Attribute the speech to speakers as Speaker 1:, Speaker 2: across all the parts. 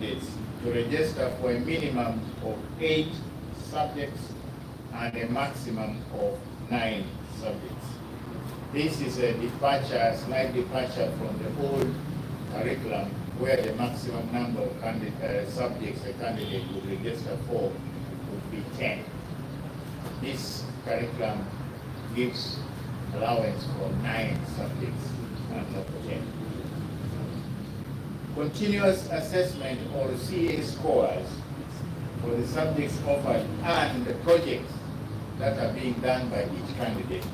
Speaker 1: to register for a minimum of 8 subjects and a maximum of 9 subjects. This is a departure, slight departure from the old curriculum where the maximum number of subjects a candidate would register for would be 10. This curriculum gives allowance for 9 subjects and not 10. Continuous assessment or CA scores for the subjects offered and the projects that are being done by each candidate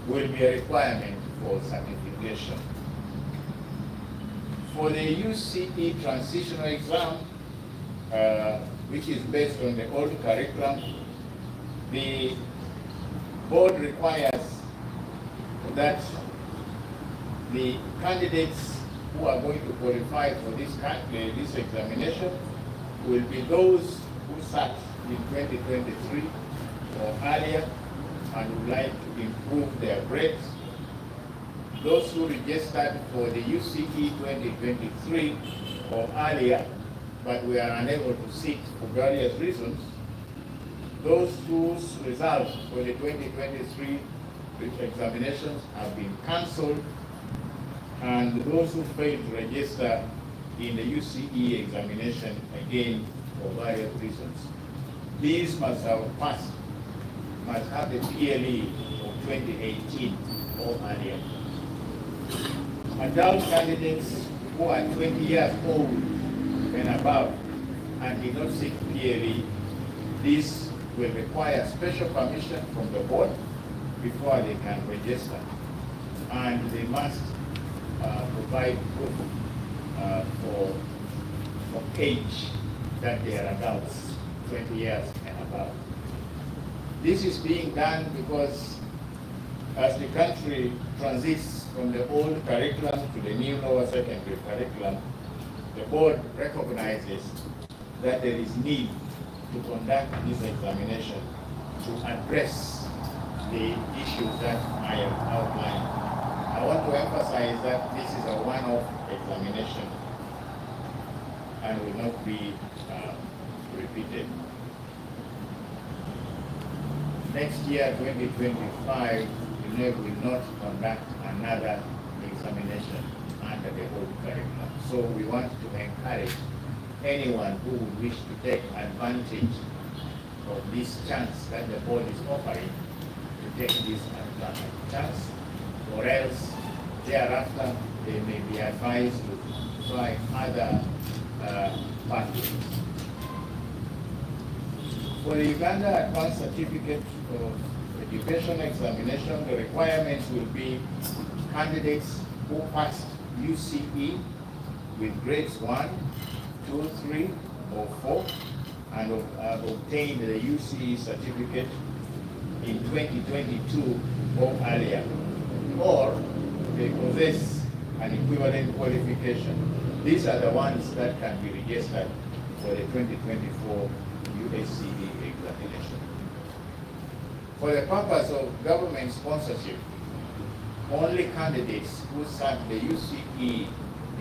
Speaker 1: will be a requirement for certification. For the UCE transitional exam, which is based on the old curriculum, the board requires that the candidates who are going to qualify for this examination will be those who sat in 2023 or earlier and would like to improve their grades. Those who registered for the UCE 2023 or earlier but were unable to sit for various reasons. Those whose results for the 2023 examinations have been cancelled, and those who failed to register in the UCE examination again for various reasons. These must have passed, must have the PLE of 2018 or earlier. Adult candidates who are 20 years old and above and did not seek PLE, this will require special permission from the board before they can register. And they must provide proof for age that they are adults, 20 years and above. This is being done because as the country transits from the old curriculum to the new lower secondary curriculum, the board recognizes that there is need to conduct this examination to address the issues that I have outlined. I want to emphasize that this is a one-off examination and will not be repeated. Next year, 2025, UNEB will not conduct another examination under the old curriculum. So we want to encourage anyone who would wish to take advantage of this chance that the board is offering to take this chance, or else thereafter they may be advised to try other pathways. For the Uganda Advanced Certificate of Education examination, the requirements will be candidates who passed UCE with grades 1, 2, 3, or 4, and have obtained the UCE certificate in 2022 or earlier, or they possess an equivalent qualification. These are the ones that can be registered for the 2024 USCE examination. For the purpose of government sponsorship, only candidates who sat the UCE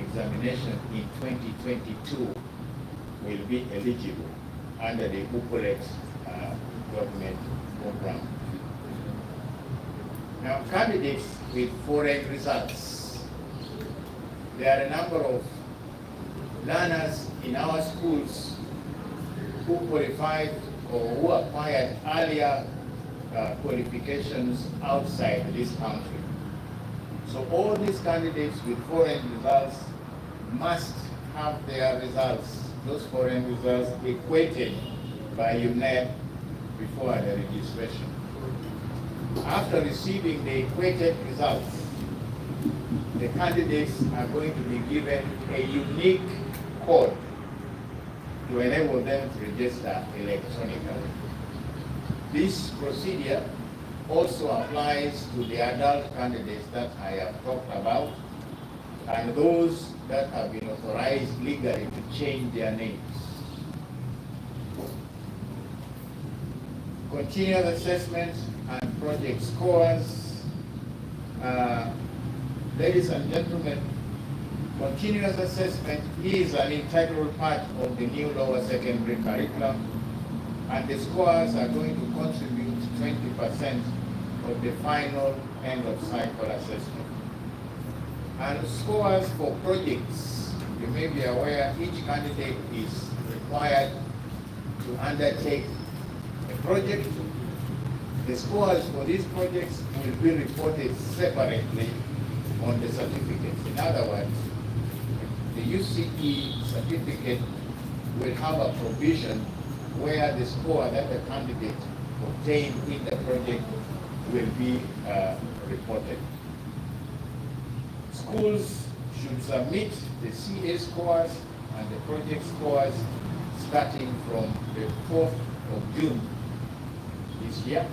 Speaker 1: examination in 2022 will be eligible under the Bucharest government program. Now, candidates with foreign results. There are a number of learners in our schools who qualified or who acquired earlier qualifications outside this country. So all these candidates with foreign results must have their results, those foreign results, equated by UNEB before the registration. After receiving the equated results, the candidates are going to be given a unique code to enable them to register electronically. This procedure also applies to the adult candidates that I have talked about and those that have been authorized legally to change their names. Continuous assessment and project scores. Ladies and gentlemen, Continuous assessment is an integral part of the new lower secondary curriculum, and the scores are going to contribute 20% of the final end of cycle assessment. And scores for projects, you may be aware each candidate is required to undertake a project. The scores for these projects will be reported separately on the certificates. In other words, the UCE certificate will have a provision where the score that the candidate obtained in the project will be reported. Schools should submit the CA scores and the project scores starting from the 4th of June this year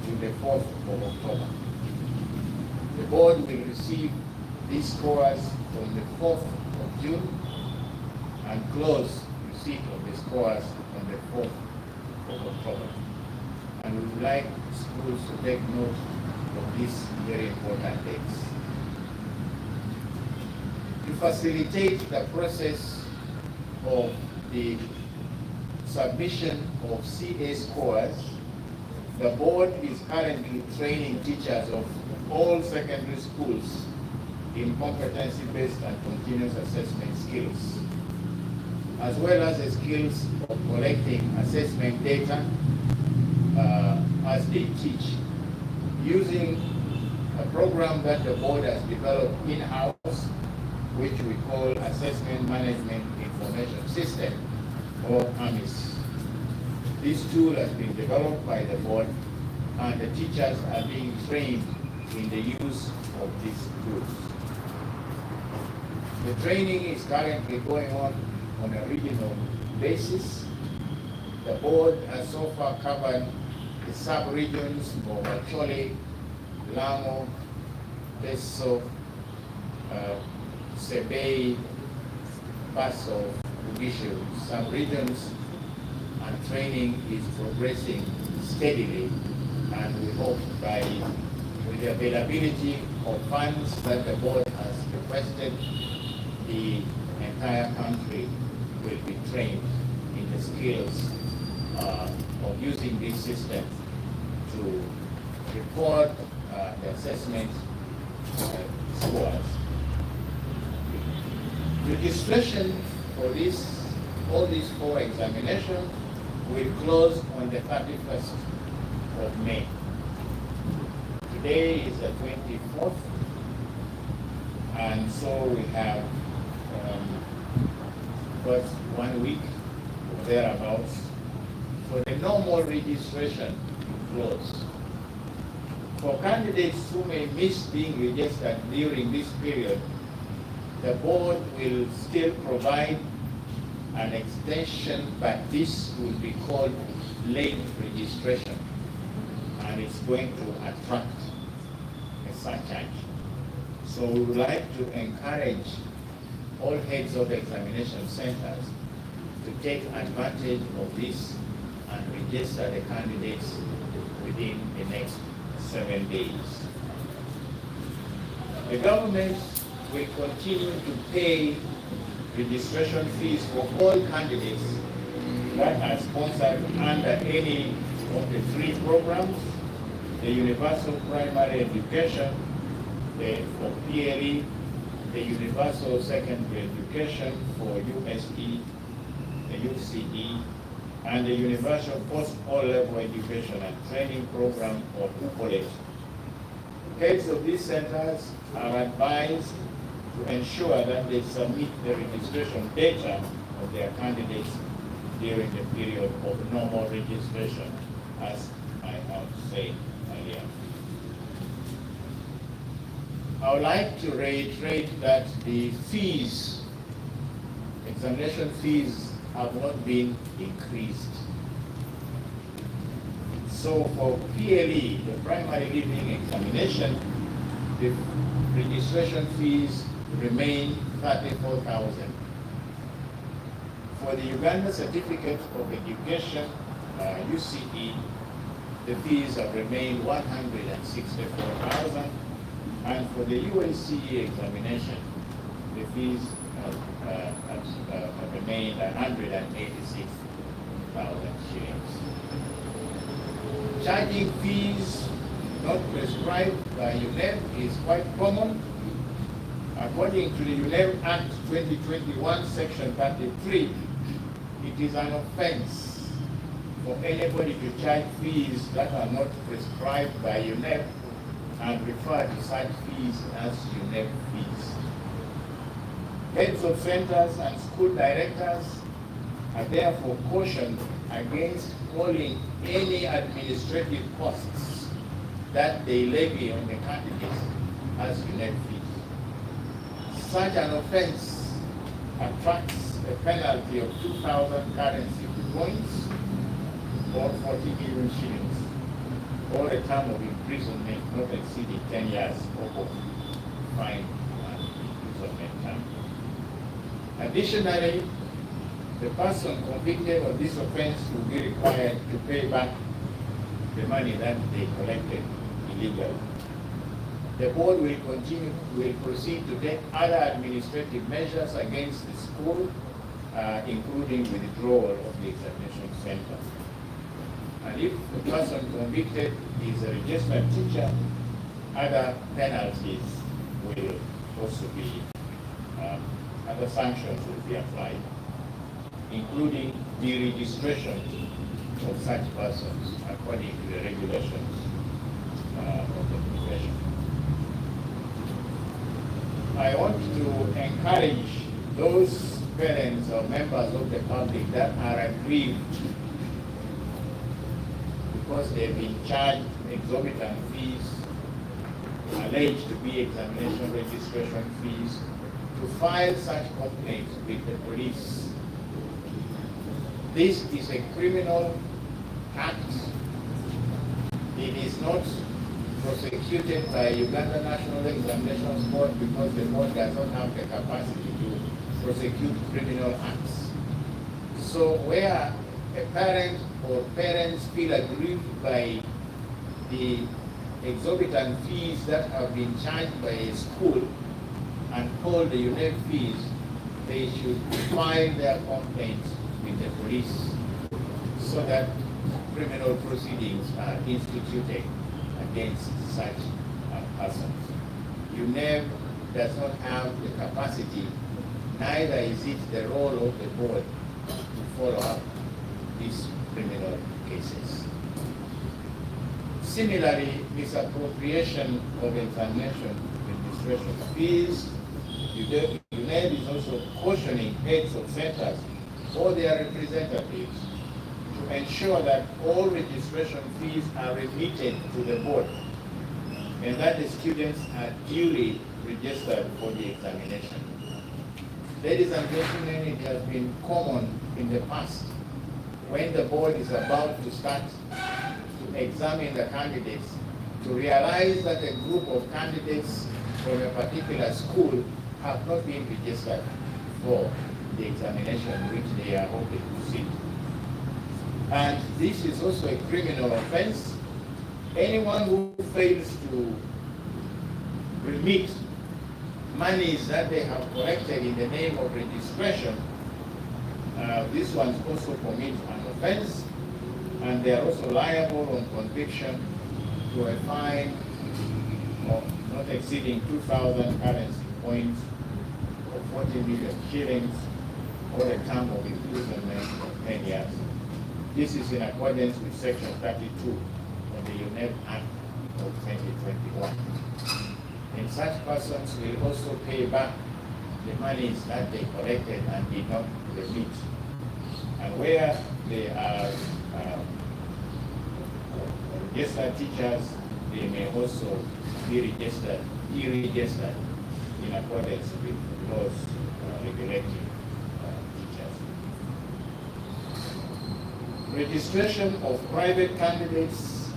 Speaker 1: to the 4th of October. The board will receive these scores from the 4th of June and close receipt of the scores on the 4th of October. And we would like schools to take note of these very important dates. To facilitate the process of the submission of CA scores, the board is currently training teachers of all secondary schools in competency-based and continuous assessment skills, as well as the skills of collecting assessment data as they teach, using a program that the board has developed in-house, which we call Assessment Management Information System, or AMIS. This tool has been developed by the board, and the teachers are being trained in the use of these tools. The training is currently going on a regional basis. The board has so far covered the sub-regions of Acholi, Lamu, Besso, Sebei, Basso, Bugishu sub-regions, and training is progressing steadily, and we hope with the availability of funds that the board has requested, the entire country will be trained in the skills of using this system to report the assessment scores. Registration for all these 4 examinations will close on the 31st of May. Today is the 24th, and so we have first 1 week or thereabouts for the normal registration to close. For candidates who may miss being registered during this period, the board will still provide an extension, but this will be called late registration, and it's going to attract a surcharge. So we would like to encourage all heads of examination centers to take advantage of this and register the candidates within the next 7 days. The government will continue to pay registration fees for all candidates that are sponsored under any of the 3 programs: the Universal Primary Education, for PLE, the Universal Secondary Education for USE, the UCE, and the Universal Post-O-Level Education and Training Program, or UPOLET. Heads of these centers are advised to ensure that they submit the registration data of their candidates during the period of normal registration, as I have said earlier. I would like to reiterate that the fees, examination fees, have not been increased. So for PLE, the primary leaving examination, the registration fees remain 34,000. For the Uganda Certificate of Education, UCE, the fees have remained 164,000, and for the UACE examination, the fees have remained 186,000 shillings. Charging fees not prescribed by UNEP is quite common. According to the UNEP Act 2021, Section 33, it is an offense for anybody to charge fees that are not prescribed by UNEP and refer to such fees as UNEP fees. Heads of centers and school directors are therefore cautioned against calling any administrative costs that they levy on the candidates as UNEP fees. Such an offense attracts a penalty of 2,000 currency points or 40 million shillings, or a term of imprisonment not exceeding 10 years, or both, fine and imprisonment term. Additionally, the person convicted of this offense will be required to pay back the money that they collected illegally. The board will proceed to take other administrative measures against the school, including withdrawal of the examination center. And if the person convicted is a registered teacher, other penalties will also be, other sanctions will be applied, including deregistration of such persons according to the regulations of the profession. I want to encourage those parents or members of the public that are aggrieved because they've been charged exorbitant fees, alleged to be examination registration fees, to file such complaints with the police. This is a criminal act. It is not prosecuted by Uganda National Examinations Board because the board does not have the capacity to prosecute criminal acts. So where a parent or parents feel aggrieved by the exorbitant fees that have been charged by a school and called the UNEP fees, they should file their complaints with the police so that criminal proceedings are instituted against such persons. UNEP does not have the capacity, neither is it the role of the board to follow up these criminal cases. Similarly, misappropriation of examination registration fees, UNEP is also cautioning heads of centers or their representatives to ensure that all registration fees are remitted to the board and that the students are duly registered for the examination. Ladies and gentlemen, it has been common in the past when the board is about to start to examine the candidates to realize that a group of candidates from a particular school have not been registered for the examination which they are hoping to sit. And this is also a criminal offense. Anyone who fails to remit monies that they have collected in the name of registration, these ones also commit an offense, and they are also liable on conviction to a fine of not exceeding 2,000 currency points or 40 million shillings or a term of imprisonment of 10 years. This is in accordance with Section 32 of the UNEP Act of 2021. And such persons will also pay back the monies that they collected and did not remit. And where they are registered teachers, they may also be deregistered in accordance with laws regulating teachers. Registration of private candidates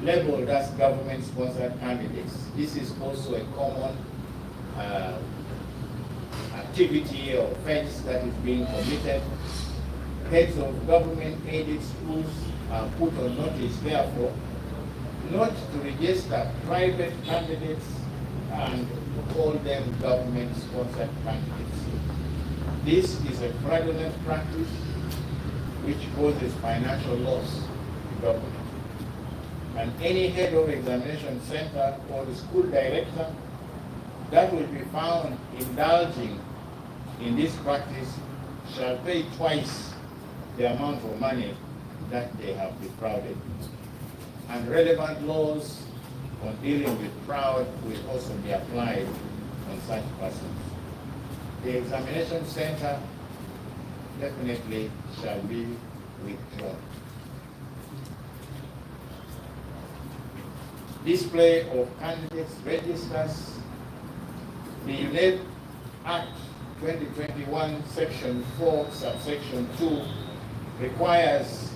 Speaker 1: labeled as government-sponsored candidates. This is also a common activity or offense that is being committed. Heads of government-aided schools are put on notice, therefore, not to register private candidates and to call them government-sponsored candidates. This is a fraudulent practice which causes financial loss to government. And any head of examination center or the school director that will be found indulging in this practice shall pay twice the amount of money that they have defrauded. And relevant laws on dealing with fraud will also be applied on such persons. The examination center definitely shall be withdrawn. Display of candidates registers. The UNED Act 2021, Section 4, Subsection 2 requires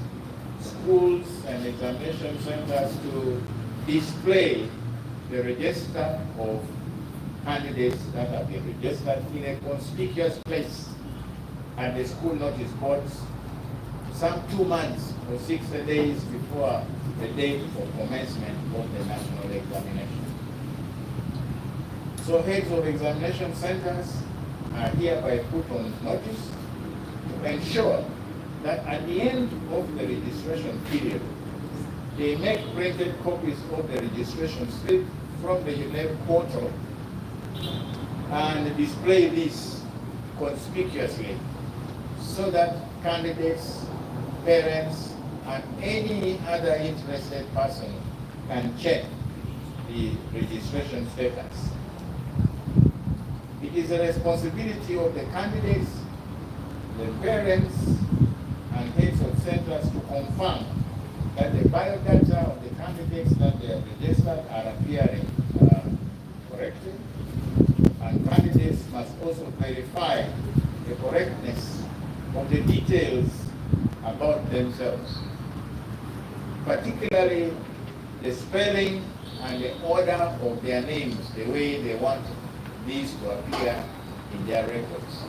Speaker 1: schools and examination centers to display the register of candidates that have been registered in a conspicuous place at the school notice boards some 2 months or 60 days before the date of commencement of the national examination. So heads of examination centers are hereby put on notice to ensure that at the end of the registration period, they make printed copies of the registration slip from the UNED portal and display this conspicuously so that candidates, parents, and any other interested person can check the registration status. It is the responsibility of the candidates, the parents, and heads of centers to confirm that the biodata of the candidates that they have registered are appearing correctly, and candidates must also verify the correctness of the details about themselves, particularly the spelling and the order of their names, the way they want these to appear in their records.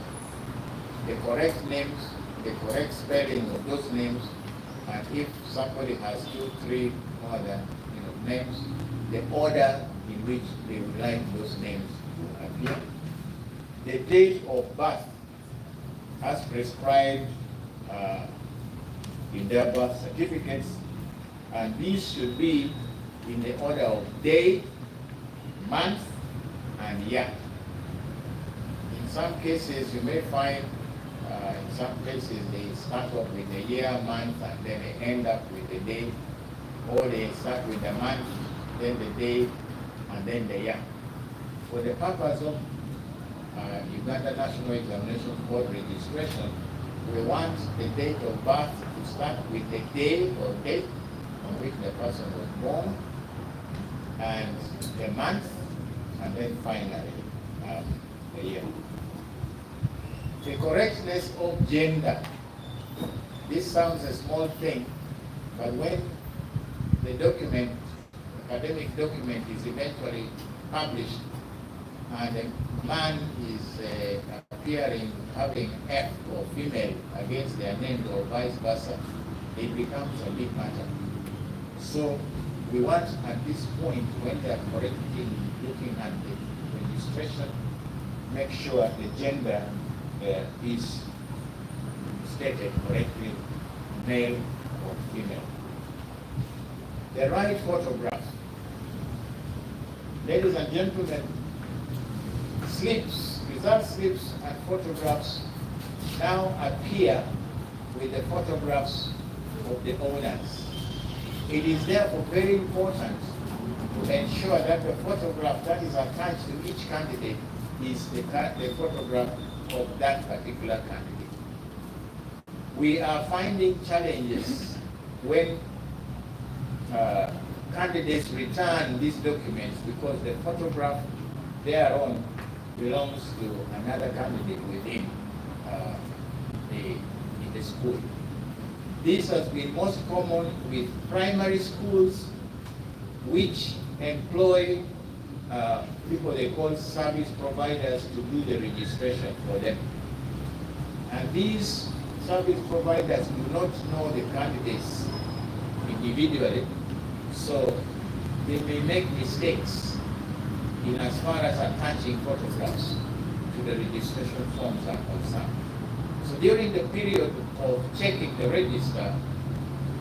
Speaker 1: The correct names, the correct spelling of those names, and if somebody has 2, 3 more than names, the order in which they would like those names to appear. The date of birth as prescribed in their birth certificates, and these should be in the order of day, month, and year. In some cases, you may find in some places they start off with the year, month, and then they end up with the day, or they start with the month, then the day, and then the year. For the purpose of Uganda National Examination Board registration, we want the date of birth to start with the day or date on which the person was born, and the month, and then finally the year. The correctness of gender. This sounds a small thing, but when the document, academic document, is eventually published and a man is appearing having F or female against their name or vice versa, it becomes a big matter. So we want at this point, when they are correcting, looking at the registration, make sure the gender is stated correctly, male or female. The right photograph. Ladies and gentlemen, slips, result slips and photographs now appear with the photographs of the owners. It is therefore very important to ensure that the photograph that is attached to each candidate is the photograph of that particular candidate. We are finding challenges when candidates return these documents because the photograph thereon belongs to another candidate within the school. This has been most common with primary schools which employ people they call service providers to do the registration for them. And these service providers do not know the candidates individually, so they may make mistakes in as far as attaching photographs to the registration forms are concerned. So during the period of checking the register,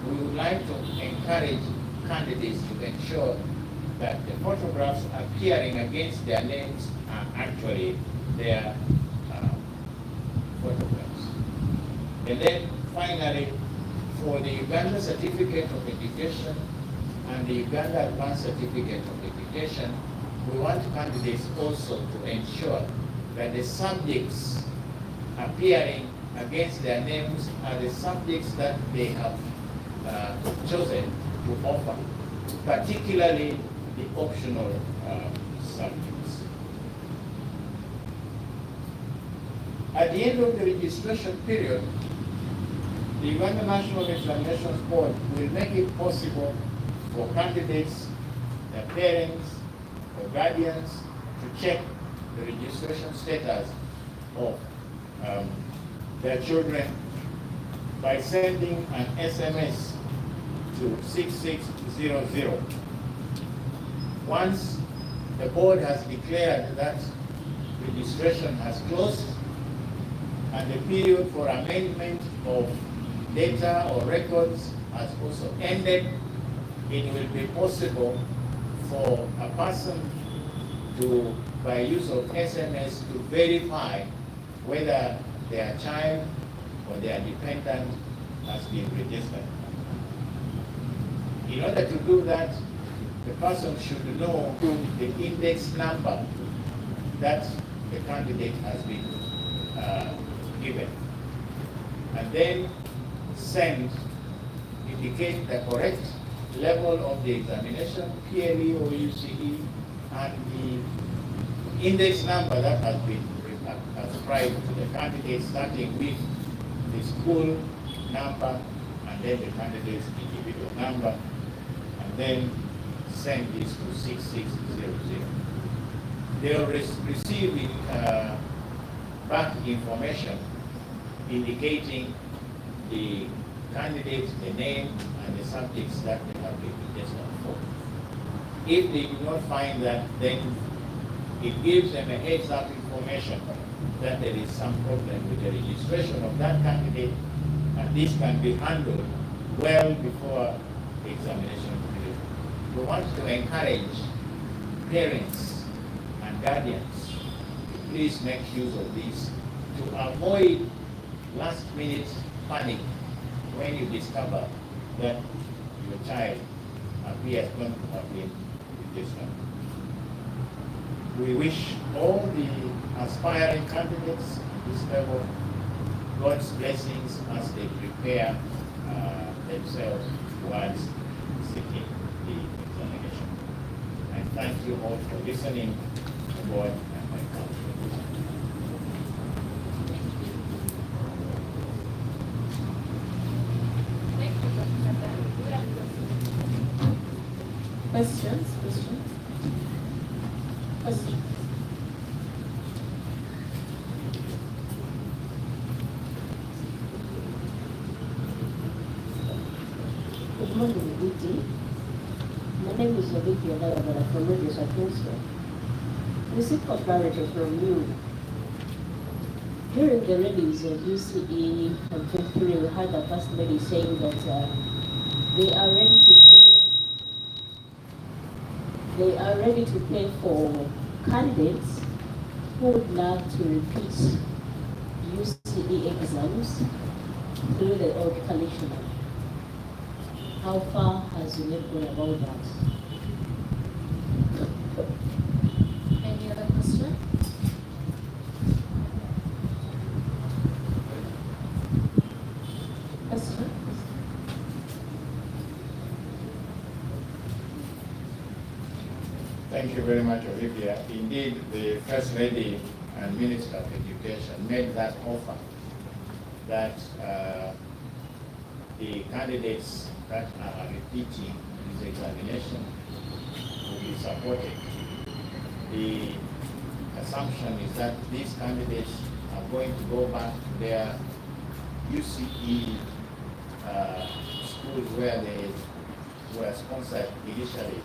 Speaker 1: we would like to encourage candidates to ensure that the photographs appearing against their names are actually their photographs. And then finally, for the Uganda Certificate of Education and the Uganda Advanced Certificate of Education, we want candidates also to ensure that the subjects appearing against their names are the subjects that they have chosen to offer, particularly the optional subjects. At the end of the registration period, the Uganda National Examinations Board will make it possible for candidates, their parents, or guardians to check the registration status of their children by sending an SMS to 6600. Once the board has declared that registration has closed and the period for amendment of data or records has also ended, it will be possible for a person to, by use of SMS, to verify whether their child or their dependent has been registered. In order to do that, the person should know the index number that the candidate has been given, and then indicate the correct level of the examination, PLE or UCE, and the index number that has been ascribed to the candidate, starting with the school number and then the candidate's individual number, and then send this to 6600. They will receive back information indicating the candidate, the name, and the subjects that they have been registered for. If they do not find that, then it gives them a heads-up information that there is some problem with the registration of that candidate, and this can be handled well before the examination period. We want to encourage parents and guardians to please make use of this to avoid last-minute panic when you discover that your child appears not to have been registered. We wish all the aspiring candidates at this level God's blessings as they prepare themselves towards sitting the examination. And thank you all for listening to God and my country.
Speaker 2: Questions?
Speaker 3: Good morning, Viti. My name is Olivia Layabara from Radio Sakunso. We seek clarity from you. During the release of UCE on 23, we heard the First Lady saying that they are ready to pay for candidates who would love to repeat UCE exams through the old curriculum. How far has UNEP gone about that?
Speaker 2: Any other question?
Speaker 1: Thank you very much, Olivia. Indeed, the First Lady and Minister of Education made that offer that the candidates that are repeating this examination will be supported. The assumption is that these candidates are going to go back to their UCE schools where they were sponsored initially.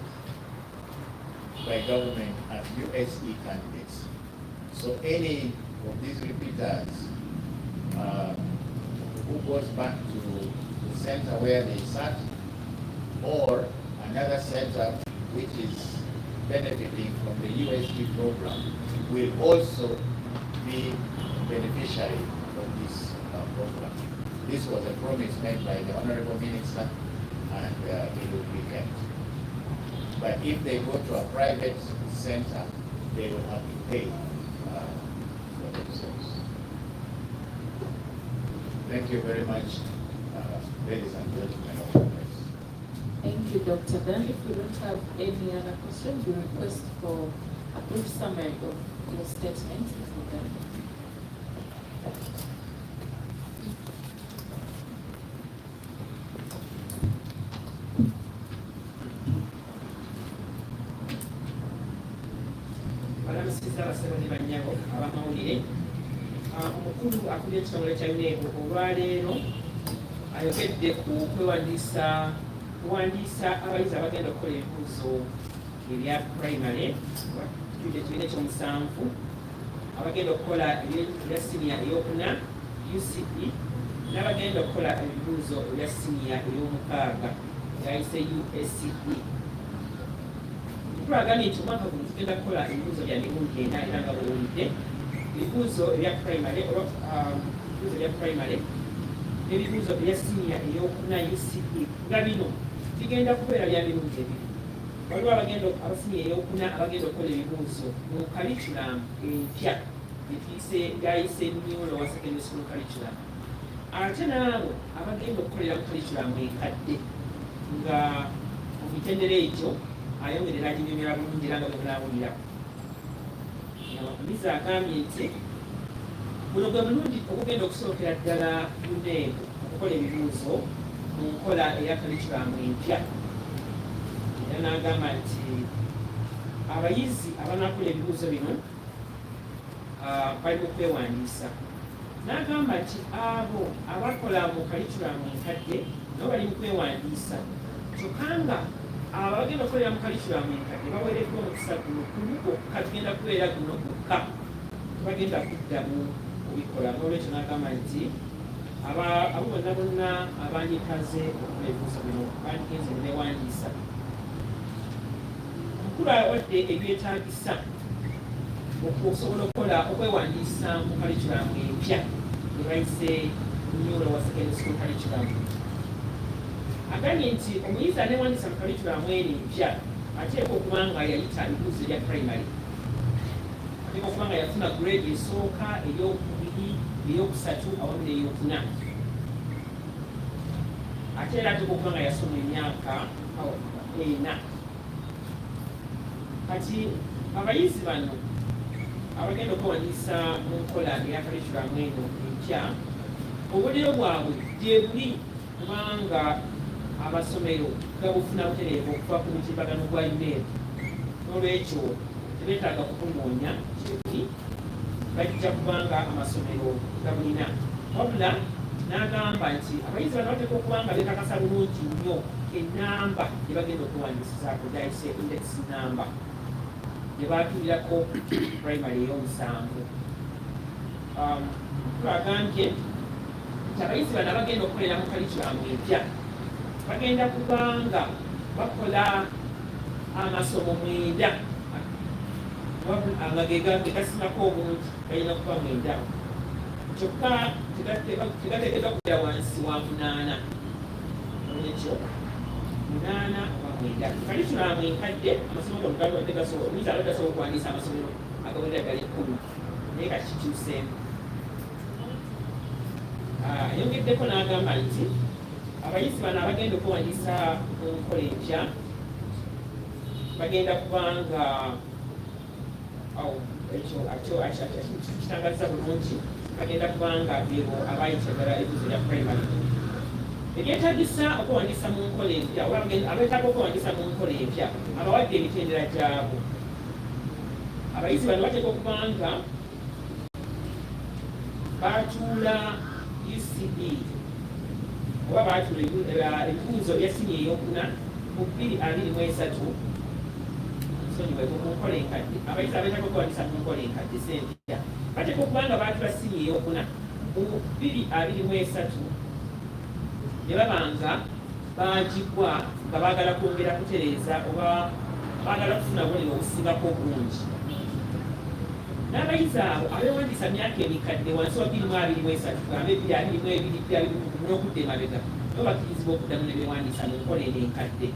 Speaker 1: by government as USE candidates. So any of these repeaters who goes back to the center where they sat, or another center which is benefiting from the USD program, will also be beneficiary of this program. This was a promise made by the Honorable Minister, and it will be kept. But if they go to a private center, they will have to pay for themselves. Thank you very much, ladies and gentlemen of Congress.
Speaker 2: Thank you, Dr. Ben. If you don't have any other questions, we request for a brief summary of your statement.
Speaker 4: Omukulu akubye ekitongole kya UNEB olwaleero ayogedde ku kuwandiisa abayizi abagenda okukola ebibuuzo ebya primary ekibiina ekyomusanvu, abagenda okukola ebya siniya eyokuna UCE, n'abagenda okukola ebibuuzo ebya siniya ey'omukaaga yayise USE. Tulagambye nti omwaka guno tugenda kukola ebibuuzo bya mirundi 4 era nga bwewulidde ebibuuzo ebya primary n'ebibuuzo ebya siniya eyokuna UCE nga bino bigenda kubeera bya mirundi 2. Waliwo abasiniya eyokuna abagenda okukola ebibuuzo mu curriculum empya gayise new lower secondary school curriculum, ate n'abo abagenda okukolera mu curriculum enkadde nga mu mitendera egyo ayongerera aginyumira bulungi era nga bwemunaawulira. Omuyizi agambye nti guno gwe mulundi ogugenda okusookera ddala UNEB okukola ebibuuzo mu nkola eya curriculum empya. Era n'agamba nti abayizi abanaakola ebibuuzo bino bali mu kwewandiisa. N'agamba nti abo abakola mu curriculum enkadde nabo bali mu kwewandiisa, kyokka nga abagenda okukolera mu curriculum enkadde baweereddwa omukisa guno gwokka, tugenda kubeera guno gwokka bagenda kuddamu kubikola. N'olwekyo n'agamba nti abo bonna bonna abandikaze okukola ebibuuzo bino bandigenze ne beewandiisa. Omukulu awadde ebyetaagisa okusobola okwewandiisa mu curriculum empya ne bayise new lower secondary school curriculum. Agambye nti omuyizi aneewandiisa mu curriculum eno empya ateekwa okuba nga yayita ebibuuzo ebya primary, ateekwa okuba nga yafuna grade esooka, ey'okubiri, ey'okusatu awamu n'ey'okuna. Ate era ateekwa okuba nga yasoma emyaka 4. Kati abayizi bano abagenda okwewandiisa mu nkola eya curriculum eno empya, obudde bwabwe gye buli kubanga amasomero gabufuna butereevu okuva ku mutimbagano gwa UNEB. N'olwekyo tebeetaaga kukunoonya kyebuli, bajja kubanga amasomero gabulina. Wabula n'agamba nti abayizi bano bateekwa okuba nga beekakasa bulungi nnyo ennamba gye bagenda okwewandiisizaako, gyayise index number gye baatuulirako primary ey'omusanvu. Twagambye nti abayizi bano abagenda okukolera mu curriculum empya bagenda kubanga bakola amasomo 9 nga gegasinako obungi, galina kuba 9, kyokka tegateekeddwa kubeera wansi wa 8. Olwekyo 8 oba 9. Curriculum enkadde amasomo omuyizi abadde asobola okuwandiisa amasomero agawerera gali 10 naye kati kikyuseemu. Ayongeddeko n'agamba nti abayizi bano abagenda okwewandiisa mu nkola empya bagenda kubanga kitangaliza bulungi, bagenda kubanga bebo abayita ddala ebibuuzo bya primary. Ebyetaagisa okwewandiisa mu nkola empya, abeetaaga okwewandiisa mu nkola empya abawadde emitendera gyabo. Abayizi bano bateekwa okubanga baatuula UCE oba baatuula ebibuuzo bya siniya ey'okuna mu 2023 nsonyiweeko mu nkola enkadde abayizi abeetaka okuwandiisa mu nkola enkadde sempya bateeka okuba nga baatula siniya eyokuna mu 2023 ne baba nga baagibwa nga baagala kwongera kutereeza oba baagala kufuna obubonero obusingako obulungi n'abayizi abo abeewandiisa myaka emikadde wansi wa 2023 kugambe 2022 n'okudda emabega nabo bakkirizibwa okuddamu ne beewandiisa mu nkola eno enkadde.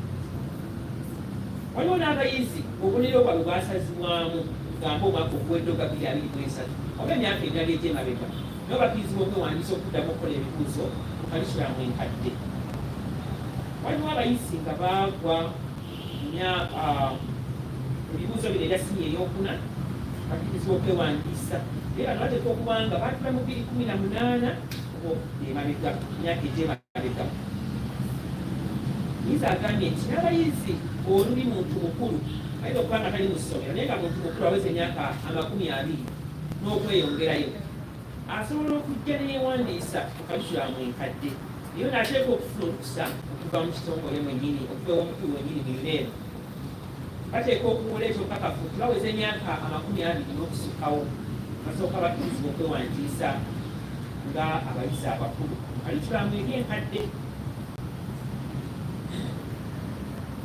Speaker 4: Waliwo n'abayizi obubonero bwabwe bwasazibwamu kugambe omwaka oguwedde ogwa 2023 oba emyaka emirala egy'emabega nabo bakkirizibwa okwewandiisa okuddamu okukola ebibuuzo mu kalikulamu enkadde. Waliwo abayizi nga baagwa mu bibuuzo bino ebya siniya eyokuna bakkirizibwa okwewandiisa naye bano bateeka okuba nga baatula mu 2018 emabega emyaka egy'emabega. Yiza agambye nti n'abayizi oluli muntu mukulu ayinza okuba nga tali mu ssomero naye nga muntu mukulu aweza emyaka 20 n'okweyongerayo asobola okujja neyewandiisa ku kalikulamu enkadde naye n'ateeka okufuna olukusa okuva mu kitongole mwennyini okuva omukulu wennyini mu UNEB bateeka okuleeta obukakafu nti baweza emyaka 20 n'okusukkawo basooka bakkirizibwa okwewandiisa nga abayizi abakulu mu kalikulamu enkadde.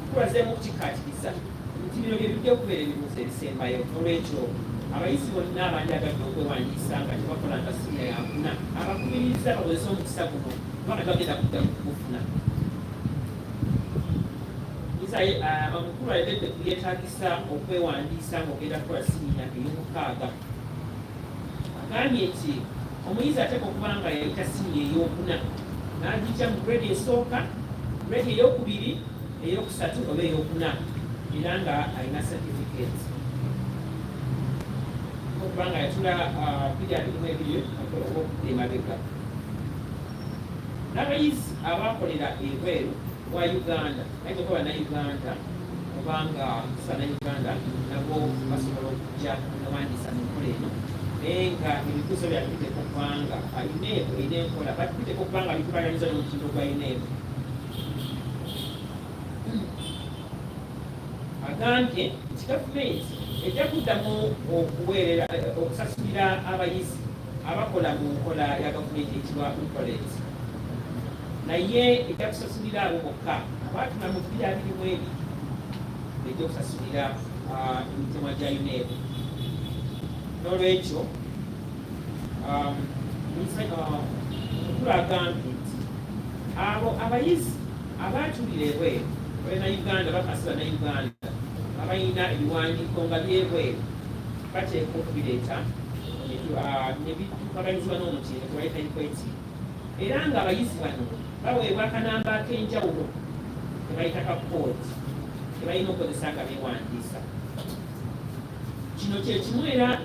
Speaker 4: Tubazeemu okukikkaatiriza nti bino bye bijja okubeera ebibuuzo ebisembayo olwekyo abayizi bonna abanjagadde okwewandiisa nga tebakolanga siniya yakuna abakubiriza bakozesa omukisa guno kubanga bagenda kuddamu kugufuna. Omukulu alededde kuyeetagisa okwewandiisa ng'ogenda kukola siniya ey'omukaaga. Agambye nti omuyizi ateeka okuba nga yayita siniya ey'okuna n'agijja mu grade esooka, grade ey'okubiri, eyokusatu oba eyokuna era nga alina certificate okuba nga yatula 2022 okudda emabega. N'abayizi abakolera ebweru wa Uganda ayinza okuba bannayuganda obanga bannayuganda nabo basobola okujja newandiisa mu nkola eno naye nga ebibuuzo byabwe biteeka okuba nga UNEB erina enkola biteeka okuba nga bikubaganyiza n'omutindo gwa UNEB. Agambye nti gavumenti ejja kuddamu okuweerera okusasulira abayizi abakola mu nkola ya gavumenti ekirwa Ucolet naye ejja kusasulira abo bokka abaatuna mu 2022 ejja okusasulira emitemwa gya UNEB. N'olwekyo omukulu agambye nti abo abayizi abaatulira ebweru Uganda bakasi bannayuganda abalina ebiwandiiko nga byebweru bateeka okubireeta ne bitubaganizibwa n'omutindo tebayita equity era nga abayizi bano baweebwa akanamba ak'enjawulo tebayita ka koodi tebalina okukozesa nga beewandiisa. Kino kye kimu era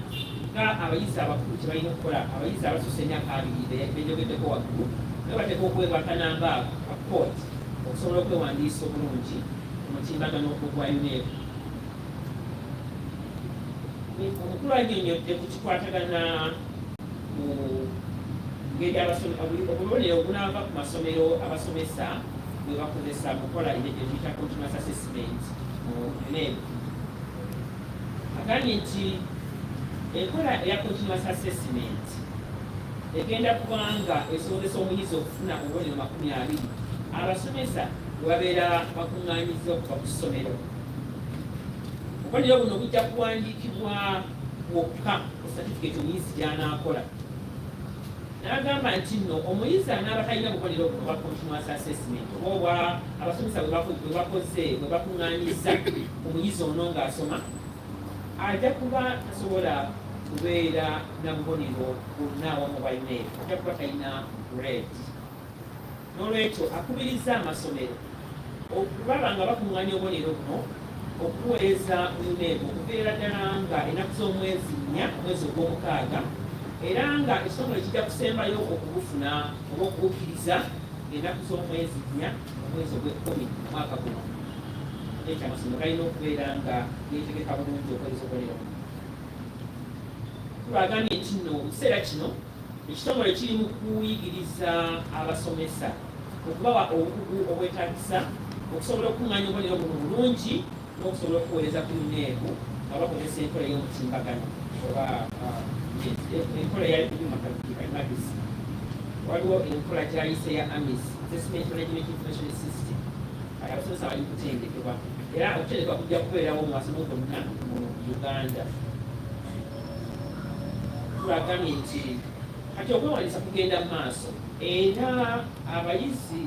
Speaker 4: nga abayizi abakulu kyebalina okukola abayizi abasusa emyaka 2 benjogeddeko waggulu naye bateeka okuweebwa akanamba ako ka koodi okusobola okwewandiisa obulungi omutimbagano ogwa UNEB. Omukulu annyonnyodde ku kikwatagana mu ngeri obubonero obunaava ku masomero abasomesa bwe bakozesa mu kukola gye tuyita continuous assessment mu UNEB. Agambye nti enkola eya continuous assessment egenda kubanga esobozesa omuyizi okufuna obubonero 20 abasomesa babeera bakuŋŋaanyiza okuva ku ssomero. Obubonero buno bujja kuwandiikibwa wokka ku certificate omuyizi gy'anaakola. N'agamba nti nno omuyizi anaaba talina bubonero buno bwa continuous assessment oba abasomesa bwe bakuŋŋaanyiza omuyizi ono ng'asoma ajja kuba tasobola kubeera na bubonero bwonna awamu bwa UNEB, ajja kuba talina grade. N'olwekyo akubiriza amasomero okubaba nga bakuŋŋaanya obubonero buno okuweereza UNEB okubeera ddala nga ennaku z'omwezi 4 omwezi ogw'omukaaga era nga ekitongole kijja kusembayo okubufuna oba okubukkiriza ennaku z'omwezi 4 omwezi ogw'ekkumi omwaka guno. Ekyo amasomero galina okubeera nga yeetegeka bulungi okuweereza obubonero buno. Tubagambye nti nno mu kiseera kino ekitongole kiri mu kuyigiriza abasomesa okubawa obukugu obwetaagisa okusobola okuŋŋaanya obubonero buno bulungi n'okusobola okuweereza ku UNEB nga bakozesa enkola y'omutimbagano oba enkola yalimagisi. Waliwo enkola gyayise ya AMIS, Assessment Management Information System. Abasomesa bali kutendekebwa era okutendekebwa kujja kubeerawo mu masomo gonna mu Uganda. Tulagamye nti kati okwewandiisa kugenda mu maaso era abayizi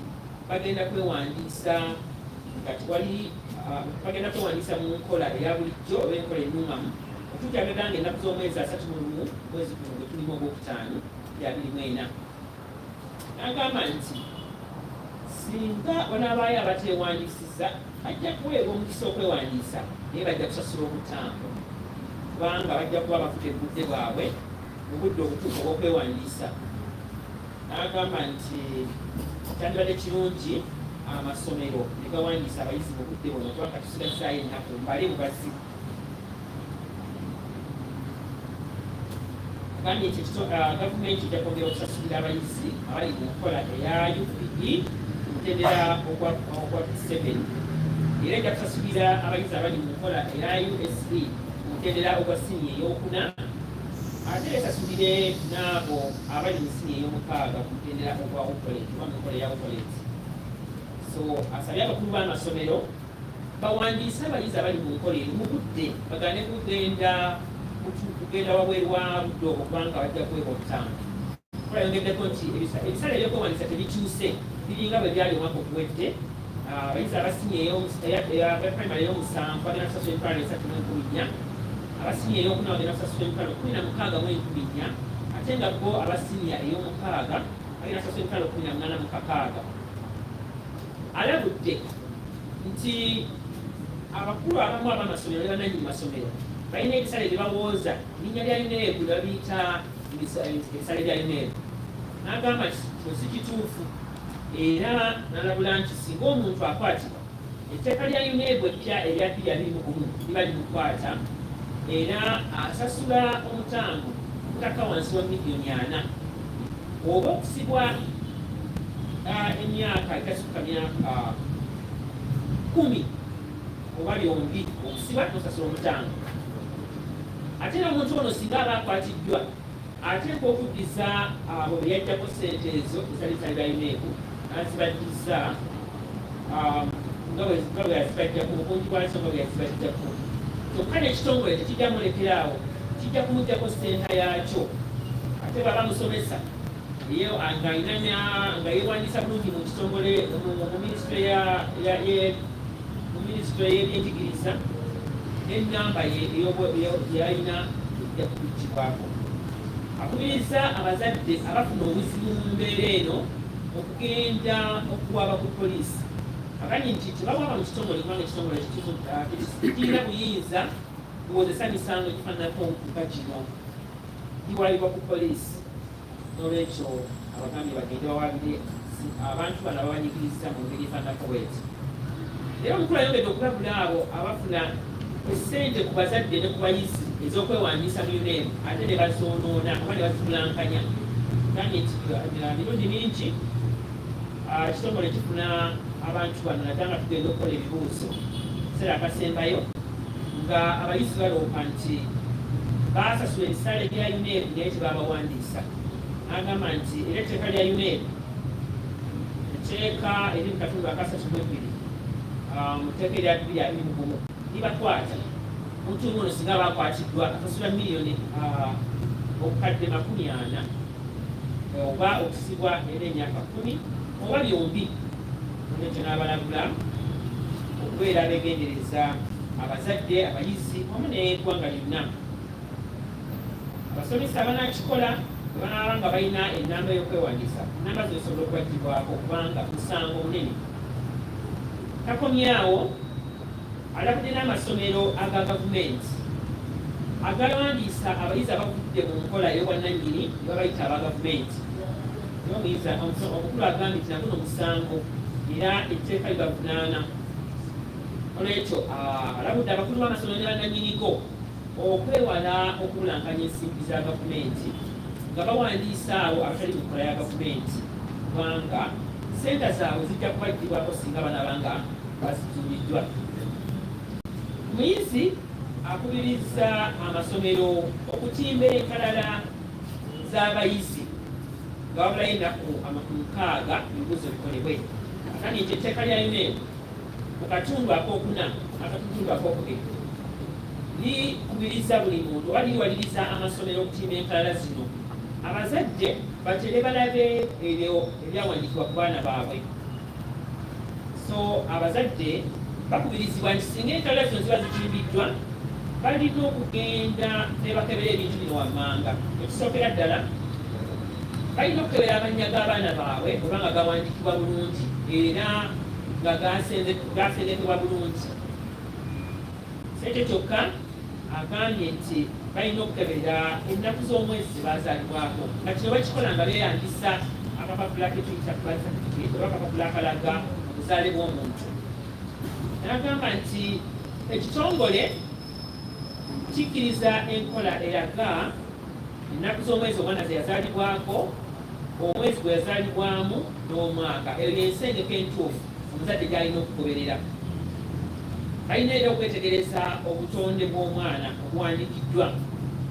Speaker 4: bagenda kwewandiisa nga tewali bagenda kwewandiisa mu nkola eya bulijjo oba enkola ennuŋŋamu okutuukyagagala nga ennaku z'omwezi 31 mwezi guno gwe tulimu ogwokutaano 2024. N'agamba nti singa wanaabaayo abateewandiisizza bajja kuweebwa omukisa okwewandiisa naye bajja kusasula obutambo kubanga bajja kuba bafuta obudde bwabwe mu budde obutuufu obw'okwewandiisa. N'agamba nti kyandibadde kirungi amasomero ne gawandiisa abayizi mu budde buno kubanga tusigazaayo ennaku mbale mubazi. Agambye nti gavumenti ejja kwongera okusasulira abayizi abali mu nkola eya UPD mutendera ogwa 7 era ejja kusasulira abayizi abali mu nkola eya USE mutendera ogwa siniya ey'okuna ate esasulire n'abo abali mu siniya ey'omukaaga ku mutendera ogwa operate oba mu nkola eya operate. So asabye abakulu b'amasomero bawandiise abayizi abali mu nkola eri mu budde bagane kugenda wabweru wa budde obwo kubanga bajja kuweebwa obutambi. Enkola yongeddeko nti ebisale ebyokwewandiisa tebikyuse biringa bwe byali omwaka oguwedde. Abayizi abasiniya primary ey'omusanvu bagenda kusasula emitwalo 3.4, abasiniya ey'okuna bagenda kusasula emitwalo 16.4, ate nga bo abasiniya ey'omukaaga bagenda kusasula emitwalo 18.6. Alabudde nti abakulu abamu ab'amasomero ne bannannyini masomero balina ebisale bye bawooza linnya lya UNEB ne babiyita ebisale bya UNEB. N'agamba nti kino si kituufu era n'alabula nti singa omuntu akwatibwa etteeka lya UNEB eppya erya 2021 liba limukwata era asasula omutango okutaka wansi wa miliyoni 4 oba okusibwa emyaka etasukka myaka 10 oba byombi okusiba nosasula omutango. Ate n'omuntu ono singa aba akwatiddwa ateekwa okuddiza abo be yaggyako ssente ezo ezali zali bya UNEB n'azibaddiza nga bwe yazibajjako obukungi bwazo nga bwe yazibajjako. Kyokka n'ekitongole tekijja mulekeraawo, kijja kumuggyako ssente yaakyo. Ate baba musomesa nga yeewandiisa bulungi mu kitongole mu minisitule y'ebyenjigiriza n'ennamba yalina ejja kubikkibwako. Akubiriza abazadde abafuna obuzibu mu mbeera eno okugenda okuwaaba ku poliisi. Agambye nti tebawaaba mu kitongole kubanga ekitongole tekirina buyinza kuwozesa misango egifaananako nga kino, giwalibwa ku poliisi. N'olwekyo abagambye bagende bawaabire abantu bano ababanyigiriza mu ngeri efaananako bweti. Era omukulu ayongedde okulabula abo abafuna essente ku bazadde ne ku bayizi ez'okwewandiisa mu UNEB ate ne bazoonoona oba ne bazibulankanya. Gambye nti mirundi mingi ekitongole kifuna abantu bano naddala nga tugenda okukola ebibuuzo ekiseera akasembayo nga abayizi baloopa nti baasasula ebisale bya UNEB naye tebabawandiisa. N'agamba nti era etteeka lya UNEB etteeka eri mu katundu aka 32 mu tteeka erya 2021 libakwata omuntu ono singa bakwatiddwa akasula miliyoni obukadde 40 oba okusibwa era emyaka 10 oba byombi. Olwekyo n'abalabula okubeera beegendereza abazadde abayizi wamu n'eggwanga lyonna. Abasomesa abanakikola banaaba nga balina ennamba y'okwewandiisa, ennamba zisobola okubaggibwako kubanga musango munene. Takomyawo alabudde n'amasomero aga gavumenti agawandiisa abayizi abavudde mu nkola ey'obwannannyini babayita aba gavumenti. Omukulu agambye nti naguno musango era etteeka libavunaana. Olwekyo alabudde abakulu b'amasomero ne bannannyinigo okwewala okubulankanya ensimbi za gavumenti nga bawandiisa abo abatali mu nkola ya gavumenti kubanga ssente zaabwe zijja kubaggibwako singa banaaba nga bazituuliddwa. Muyizi akubiriza amasomero okutimba enkalala z'abayizi nga wabulayo ennaku 60 ebibuuzo bikolebwe. Kandi ekyo etteeka lya UNEP mu katundu akokuna akatundu akokubiri likubiriza buli muntu oba liwaliriza amasomero okutimba enkalala zino. Abazadde batere balabe ebyo ebyawandiikibwa ku baana baabwe. So abazadde bakubirizibwa nti singa enkalala zino ziba zitimbiddwa balina okugenda ne bakebera ebintu bino wammanga. Ekisookera ddala balina okukebera amannya g'abaana baabwe obanga gawandiikibwa bulungi era nga gasendekebwa bulungi. Si ekyo kyokka agambye nti balina okukebera ennaku z'omwezi zebazaalibwako, nga kino bakikola nga beeyambisa akapapula ketuyita birth certificate oba akapapula akalaga obuzaale bw'omuntu. N'agamba nti ekitongole kikkiriza enkola eraga ennaku z'omwezi omwana ze yazaalibwako, omwezi gwe yazaalibwamu n'omwaka. Eyo y'ensengeko entuufu omuzadde gy'alina okugoberera. Balina era okwetegereza obutonde bw'omwana obuwandiikiddwa.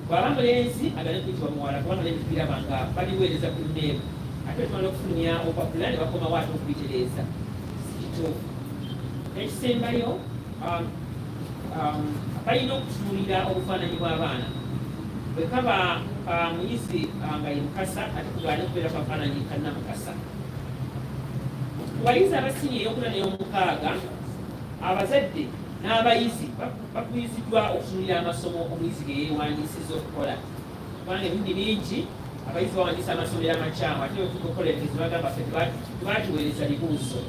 Speaker 4: Bw'aba mulenzi agane kuyitibwa muwala kubanga nebintu biraba nga baliweereza ku UNEP, ate tumala okufulumya obupapula ne bakomawo ate okubitereeza. Si kituufu. Ekisembayo balina okutunuulira obufaananyi bw'abaana. Bwe kaba muyizi nga ye mukasa ate kugaane okubeera kafaananyi kannamukasa. Ku bayizi abasinga ey'okuna n'ey'omukaaga, abazadde n'abayizi bakubirizibwa okutunuulira amasomo omuyizi ge yeewandiisizza okukola. Kubanga emirundi mingi abayizi bawandiisa amasomero amakyamu ate okukola ebigezo bagamba ffe tebatuweereza bibuuzo.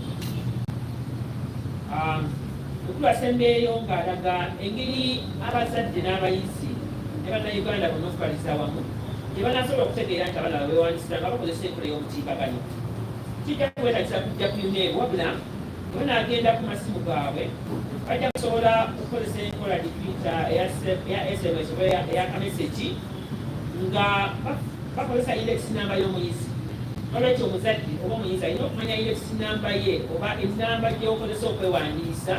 Speaker 4: Mukulu asembeeyo ng'alaga engeri abazadde n'abayizi ne bannayuganda bonna okubaliza awamu gye banaasobola okutegeera nti abaana beewandiisira nga bakozesa enkola y'omutimbagano. Kijja kuwetagisa kujja ku UNEP wabula bwe banaagenda ku masimu gaabwe bajja kusobola okukozesa enkola gituyita eya SMS oba eya kamesegi nga bakozesa index namba y'omuyizi. Nolwekyo omuzadde oba omuyizi alina okumanya index namba ye oba enamba gy'okozesa okwewandiisa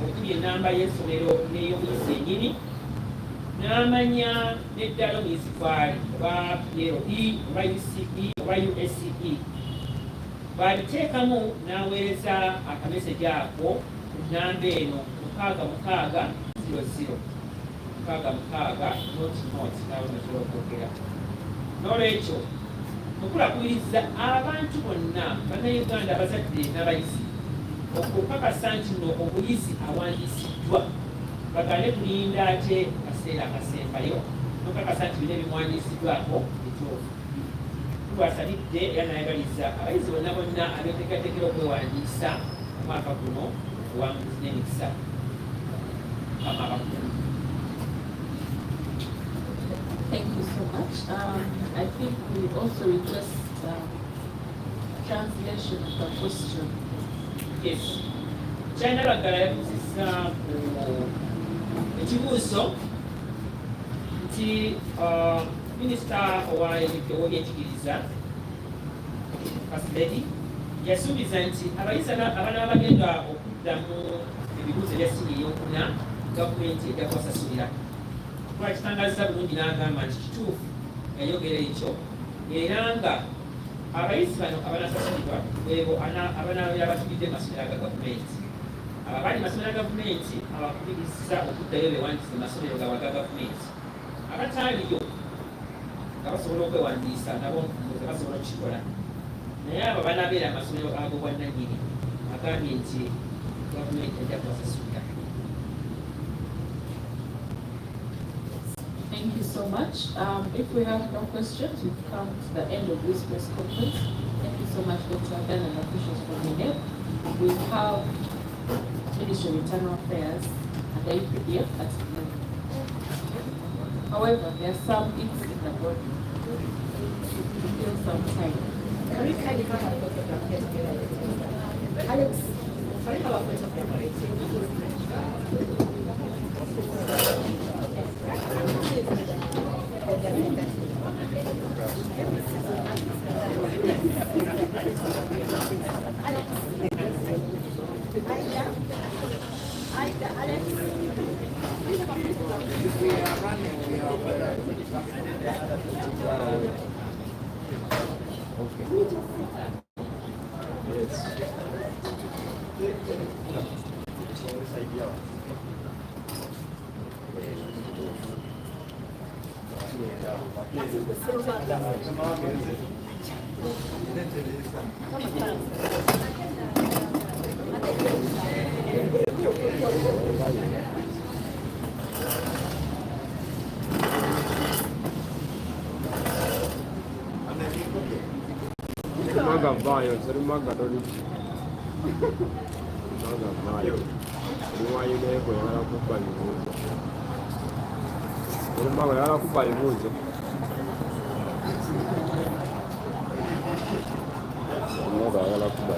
Speaker 4: okuli enamba y'essomero n'ey'omuyizi yennyini, n'amanya n'eddala omuyizi kwali oba PLE oba UCE oba USCE. Bw'abiteekamu n'aweereza akameseji ako ku nnamba eno 6600 66 n'awenasobola okwogera. N'olwekyo mukulu akubiriza abantu bonna bannayuganda abazadde n'abayizi okukakasa nti nno omuyizi awandiisiddwa bagane kulinda ate kaseera akasembayo nokakasa nti bino ebimuwandiisiddwako ekyofu. Asabidde era n'ayagaliza abayizi bonna bonna abeeteekateekera okwewandiisa omwaka guno obuwanguzi n'emikisa.
Speaker 2: Thank you so much. I think we also request translation of the question.
Speaker 4: Yes. China bagala yabuuzizza ku ekibuuzo nti minisita ow'ebyenjigiriza Kasibedi yasuubiza nti abayizi abaana bagenda okuddamu ebibuuzo ebya siniya ey'okuna gavumenti ejja kubasasulira. Twakitangaza bulungi n'agamba nti kituufu yayogera ekyo era nga abayizi bano abanasasulirwa ebo abanaabeera batulidde mu masomero aga gavumenti. Abali masomero ga gavumenti abakubiriza okuddayo beewandiise mu masomero gaabwe aga gavumenti. Abataaliyo nga basobola okwewandiisa nabo nga basobola okukikola. Naye abo banaabeera amasomero ago bwannannyini agambye nti gavumenti ejja kubasasulira.
Speaker 2: Thank you so much. If we have no questions, we've come to the end of this press conference. Thank you so much, Dr. Ben and officials from UNEP. We have Ministry of Internal Affairs and the APDF at the moment. However, there are some things in the body. Still some time.
Speaker 5: Alex, sorry about the Alex.
Speaker 6: Maga vaio, seri maga doni. Maga vaio. Ruwayo neko yala kupa limuzo. Seri maga yala kupa limuzo. Maga yala kupa limuzo.